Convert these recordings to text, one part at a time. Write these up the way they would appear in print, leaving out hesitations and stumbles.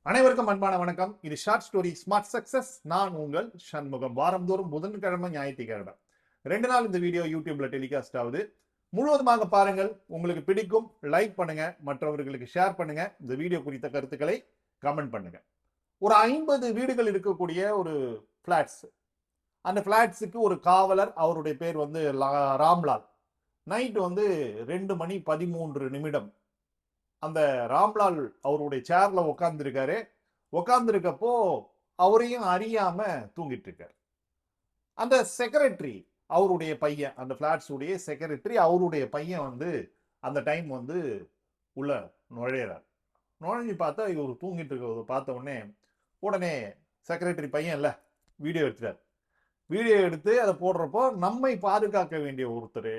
அனைவருக்கும் அன்பான வணக்கம். இது ஷார்ட் ஸ்டோரி ஸ்மார்ட் சக்சஸ். நான் உங்கள் சண்முகம். வாரந்தோறும் புதன்கிழமை, ஞாயிற்றுக்கிழமை 2 நாள் இந்த வீடியோ யூடியூப்ல டெலிகாஸ்ட் ஆகுது. முழுவதுமாக பாருங்கள், உங்களுக்கு பிடிக்கும். லைக் பண்ணுங்க, மற்றவர்களுக்கு ஷேர் பண்ணுங்க. இந்த வீடியோ குறித்த கருத்துக்களை கமெண்ட் பண்ணுங்க. ஒரு 50 வீடுகள் இருக்கக்கூடிய ஒரு பிளாட்ஸ். அந்த பிளாட்ஸுக்கு ஒரு காவலர், அவருடைய பேர் வந்து ராம்லால். நைட் வந்து 2:13 அந்த ராம்லால் அவருடைய சேர்ல உட்கார்ந்துருக்காரு. உட்கார்ந்துருக்கப்போ அவரையும் அறியாம தூங்கிட்டு இருக்காரு. அந்த செக்ரட்டரி, அவருடைய பையன், அந்த பிளாட்ஸ் உடைய செக்ரட்டரி, அவருடைய பையன் வந்து அந்த டைம் வந்து உள்ள நுழையிறார். நுழைஞ்சு பார்த்தா இவர் தூங்கிட்டு இருக்கிறத பார்த்த உடனே செக்ரட்டரி பையன் இல்ல, வீடியோ எடுத்துட்டார். வீடியோ எடுத்து அதை போடுறப்போ, நம்மை பாதுகாக்க வேண்டிய ஒருத்தர்,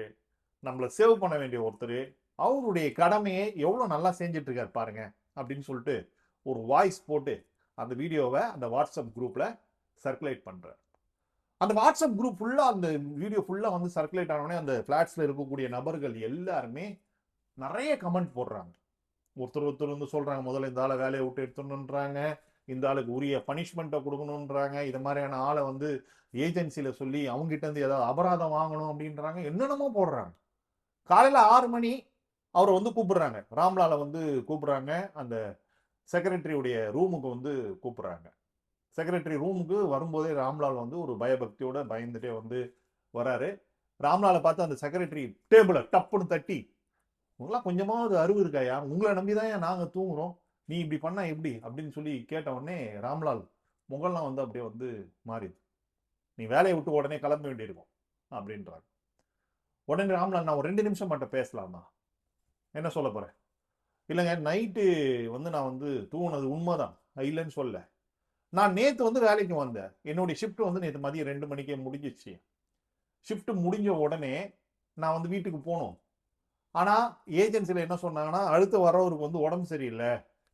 நம்மளை சேவ் பண்ண வேண்டிய ஒருத்தர், அவருடைய கடமையை எவ்வளவு நல்லா செஞ்சுட்டு இருக்காரு பாருங்க அப்படின்னு சொல்லிட்டு ஒரு வாய்ஸ் போட்டு அந்த வீடியோவை அந்த வாட்ஸ்அப் குரூப்ல சர்க்குலேட் பண்றாரு. அந்த வாட்ஸ்அப் குரூப் ஃபுல்லா, அந்த வீடியோ ஃபுல்லா வந்து சர்க்குலேட் ஆனோடனே அந்த பிளாட்ஸ்ல இருக்கக்கூடிய நபர்கள் எல்லாருமே நிறைய கமெண்ட் போடுறாங்க. ஒருத்தர் வந்து சொல்றாங்க, முதல்ல இந்த ஆளை வேலையை விட்டு எடுத்துணுன்றாங்க, இந்த ஆளுக்கு உரிய பனிஷ்மெண்ட்டை கொடுக்கணுன்றாங்க, இது மாதிரியான ஆளை வந்து ஏஜென்சியில சொல்லி அவங்க கிட்ட இருந்து ஏதாவது அபராதம் வாங்கணும் அப்படின்றாங்க, என்னென்னமோ போடுறாங்க. காலையில 6 மணி அவரை வந்து கூப்பிடுறாங்க, ராம்லாலை வந்து கூப்பிடுறாங்க. அந்த செக்ரட்டரியுடைய ரூமுக்கு வந்து கூப்பிடுறாங்க. செக்ரட்டரி ரூமுக்கு வரும்போதே ராம்லால் வந்து ஒரு பயபக்தியோட பயந்துட்டே வந்து வராரு. ராம்லாலை பார்த்து அந்த செக்ரட்டரி டேபிளை டப்புன்னு தட்டி, உங்களாம் கொஞ்சமாவது அறிவு இருக்காயா, உங்களை நம்பிதான் நாங்க தூங்குறோம், நீ இப்படி பண்ணா எப்படி அப்படின்னு சொல்லி கேட்ட உடனே ராம்லால் முகல்லாம் வந்து அப்படியே வந்து மாறிது. நீ வேலையை விட்டு உடனே கிளம்ப வேண்டியிருக்கும் அப்படின்றாங்க. உடனே ராம்லால், நான் ஒரு 2 நிமிஷம் மட்டும் பேசலாமா, என்ன சொல்ல போறேன்? இல்லைங்க, நைட்டு வந்து நான் வந்து தூங்கினது உண்மைதான், இல்லைன்னு சொல்ல. நான் நேத்து வந்து வேலைக்கு வந்தேன். என்னுடைய ஷிஃப்ட் வந்து நேற்று மதியம் 2 மணிக்கே முடிஞ்சிச்சு. ஷிஃப்ட் முடிஞ்ச உடனே நான் வந்து வீட்டுக்கு போகணும். ஆனா ஏஜென்சில என்ன சொன்னாங்கன்னா, அடுத்து வரவருக்கு வந்து உடம்பு சரியில்லை,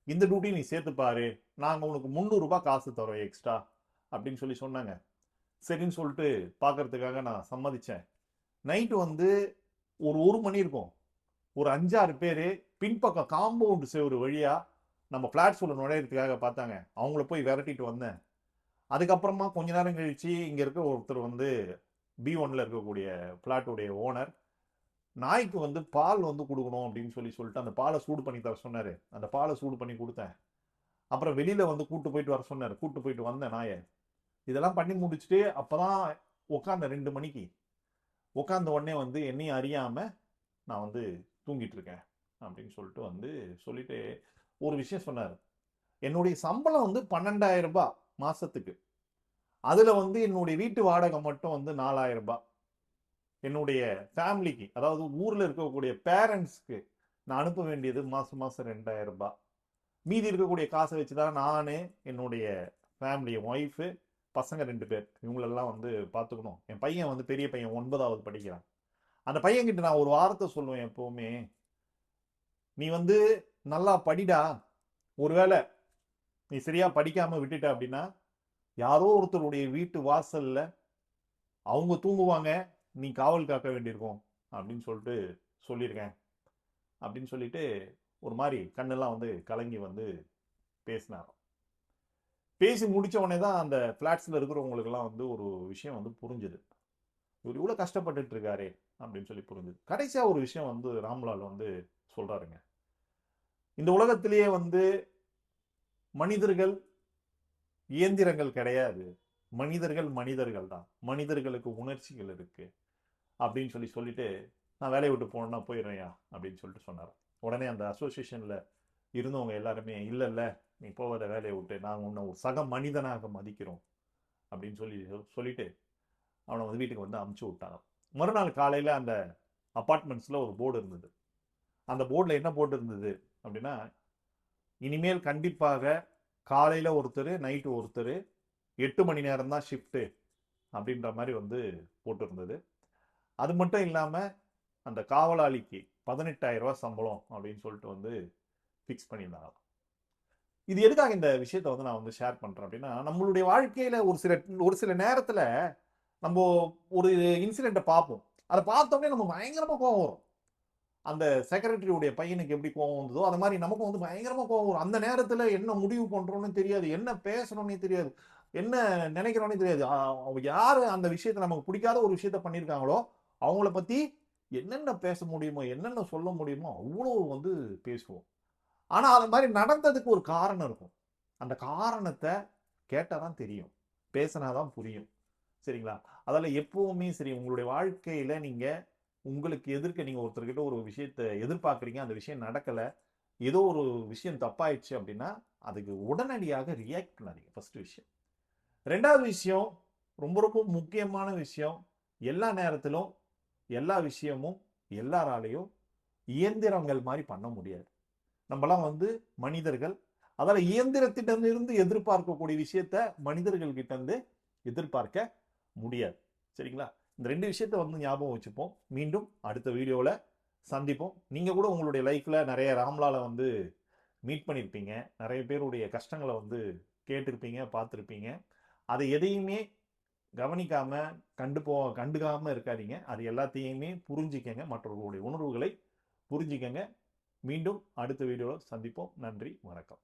இந்த டியூட்டி நீ சேர்த்து பாரு, நாங்க உனக்கு 300 ரூபாய் காசு தரோம் எக்ஸ்ட்ரா அப்படின்னு சொல்லி சொன்னாங்க. சரின்னு சொல்லிட்டு பார்க்கறதுக்காக நான் சம்மதிச்சேன். நைட்டு வந்து ஒரு மணி இருக்கும். ஒரு 5-6 பேர் பின்பக்கம் காம்பவுண்ட் சேவர் வழியா நம்ம பிளாட்ஸ் உள்ள நுழையிறதுக்காக பார்த்தாங்க. அவங்கள போய் விரட்டிட்டு வந்தேன். அதுக்கப்புறமா கொஞ்ச நேரம் கழிச்சு இங்க இருக்க ஒருத்தர் வந்து B1ல இருக்கக்கூடிய பிளாட்டுடைய ஓனர், நாய்க்கு வந்து பால் வந்து கொடுக்கணும் அப்படின்னு சொல்லிட்டு அந்த பாலை சூடு பண்ணி தர சொன்னாரு. அந்த பாலை சூடு பண்ணி கொடுத்தேன். அப்புறம் வெளியில வந்து கூட்டு போயிட்டு வர சொன்னாரு. கூட்டு போயிட்டு வந்தேன் நாயை. இதெல்லாம் பண்ணி முடிச்சுட்டு அப்பதான் உட்கார்ந்த 2 மணிக்கு. உட்கார்ந்த உடனே வந்து என்னையும் அறியாம நான் வந்து தூங்கிட்டு இருக்கேன் அப்படின்னு சொல்லிட்டு வந்து சொல்லிட்டு ஒரு விஷயம் சொன்னாரு. என்னுடைய சம்பளம் வந்து 12,000 ரூபாய் மாசத்துக்கு. அதுல வந்து என்னுடைய வீட்டு வாடகை மட்டும் வந்து 4,000 ரூபாய். என்னுடைய ஃபேமிலிக்கு, அதாவது ஊர்ல இருக்கக்கூடிய பேரண்ட்ஸ்க்கு நான் அனுப்ப வேண்டியது மாசம் மாசம் 2,000 ரூபாய். மீதி இருக்கக்கூடிய காசை வச்சுதான் நானு, என்னுடைய ஃபேமிலி, ஒய்ஃபு, பசங்க 2 பேர், இவங்களெல்லாம் வந்து பார்த்துக்கணும். என் பையன் வந்து பெரிய பையன் 9வது படிக்கிறான். அந்த பையன்கிட்ட நான் ஒரு வார்த்தை சொல்லுவேன் எப்பவுமே, நீ வந்து நல்லா படிடா, ஒருவேளை நீ சரியா படிக்காம விட்டுட்ட அப்படின்னா யாரோ ஒருத்தருடைய வீட்டு வாசல்ல அவங்க தூங்குவாங்க, நீ காவல் காக்க வேண்டியிருக்கும் அப்படின்னு சொல்லிட்டு சொல்லியிருக்கேன் அப்படின்னு சொல்லிட்டு ஒரு மாதிரி கண்ணெல்லாம் வந்து கலங்கி வந்து பேசினார். பேசி முடிச்ச உடனே தான் அந்த பிளாட்ஸ்ல இருக்கிறவங்களுக்கு எல்லாம் வந்து ஒரு விஷயம் வந்து புரிஞ்சுது. இவர் இவ்வளவு கஷ்டப்பட்டுட்டு இருக்காரு அப்படின்னு சொல்லி புரிஞ்சுது. கடைசியா ஒரு விஷயம் வந்து ராம்லால் வந்து சொல்றாருங்க. இந்த உலகத்திலேயே வந்து மனிதர்கள் இயந்திரங்கள் கிடையாது, மனிதர்கள் மனிதர்கள் தான், மனிதர்களுக்கு உணர்ச்சிகள் இருக்கு அப்படின்னு சொல்லிட்டு நான் வேலையை விட்டு போனேன்னா போயிடுறேயா அப்படின்னு சொல்லிட்டு சொன்னார். உடனே அந்த அசோசியேஷன்ல இருந்தவங்க எல்லாருமே, இல்ல இல்ல நீ போவத வேலையை விட்டு, நாங்கள் உன்னை ஒரு சக மனிதனாக மதிக்கிறோம் அப்படின்னு சொல்லிட்டு அவனை வந்து வீட்டுக்கு வந்து அமுச்சு விட்டாங்க. மறுநாள் காலையில அந்த அபார்ட்மெண்ட்ஸ்ல ஒரு போர்டு இருந்தது. அந்த போர்டில் என்ன போட்டு இருந்தது அப்படின்னா, இனிமேல் கண்டிப்பாக காலையில ஒருத்தர், நைட்டு ஒருத்தர், 8 மணி நேரம் தான் ஷிஃப்ட் அப்படின்ற மாதிரி வந்து போட்டு இருந்தது. அது மட்டும் இல்லாம அந்த காவலாளிக்கு 18,000 ரூபாய் சம்பளம் அப்படின்னு சொல்லிட்டு வந்து பிக்ஸ் பண்ணியிருந்தாங்க. இது எதுக்காக இந்த விஷயத்த வந்து நான் வந்து ஷேர் பண்றேன் அப்படின்னா, நம்மளுடைய வாழ்க்கையில ஒரு சில நேரத்துல நம்ம ஒரு இன்சிடென்ட்டை பார்ப்போம். அதை பார்த்தோன்னே நம்ம பயங்கரமா கோவம் வரும். அந்த செக்ரட்டரியுடைய பையனுக்கு எப்படி கோவம் வந்ததோ அது மாதிரி நமக்கும் வந்து பயங்கரமா கோவம் வரும். அந்த நேரத்துல என்ன முடிவு பண்றோம்னு தெரியாது, என்ன பேசணும்னே தெரியாது, என்ன நினைக்கிறோம்னே தெரியாது. அவங்க யாரு அந்த விஷயத்த நமக்கு பிடிக்காத ஒரு விஷயத்த பண்ணியிருக்காங்களோ அவங்கள பத்தி என்னென்ன பேச முடியுமோ என்னென்ன சொல்ல முடியுமோ அவ்வளோ வந்து பேசுவோம். ஆனா அது மாதிரி நடந்ததுக்கு ஒரு காரணம் இருக்கும். அந்த காரணத்தை கேட்டாதான் தெரியும், பேசினாதான் புரியும். சரிங்களா? அதால எப்பவுமே சரி, உங்களுடைய வாழ்க்கையில நீங்க உங்களுக்கு எதிர்க்க நீங்க ஒருத்தர்கிட்ட ஒரு விஷயத்த எதிர்பார்க்குறீங்க, அந்த விஷயம் நடக்கல, ஏதோ ஒரு விஷயம் தப்பாயிடுச்சு அப்படின்னா அதுக்கு உடனடியாக ரியாக்ட் பண்ணாதீங்க. ஃபர்ஸ்ட் விஷயம். ரெண்டாவது விஷயம், ரொம்ப ரொம்ப முக்கியமான விஷயம், எல்லா நேரத்திலும் எல்லா விஷயமும் எல்லாராலையும் இயந்திரங்கள் மாதிரி பண்ண முடியாது. நம்மலாம் வந்து மனிதர்கள். அதால இயந்திரத்திடமிருந்து எதிர்பார்க்கக்கூடிய விஷயத்த மனிதர்கள் கிட்ட இருந்து எதிர்பார்க்க முடியாது. சரிங்களா? இந்த 2 விஷயத்த வந்து ஞாபகம் வச்சுப்போம். மீண்டும் அடுத்த வீடியோல சந்திப்போம். நீங்க கூட உங்களுடைய லைஃப்ல நெறைய ராம்லால வந்து மீட் பண்ணியிருப்பீங்க. நெறைய பேருடைய கஷ்டங்கள வந்து கேட்டிருப்பீங்க, பார்த்திருப்பீங்க. அதை எதையுமே கவனிக்காம, கண்டுக்காம இருக்காதீங்க. அது எல்லாத்தையுமே புரிஞ்சுக்கங்க. மற்றவர்களுடைய உணர்வுகளை புரிஞ்சுக்கங்க. மீண்டும் அடுத்த வீடியோல சந்திப்போம். நன்றி, வணக்கம்.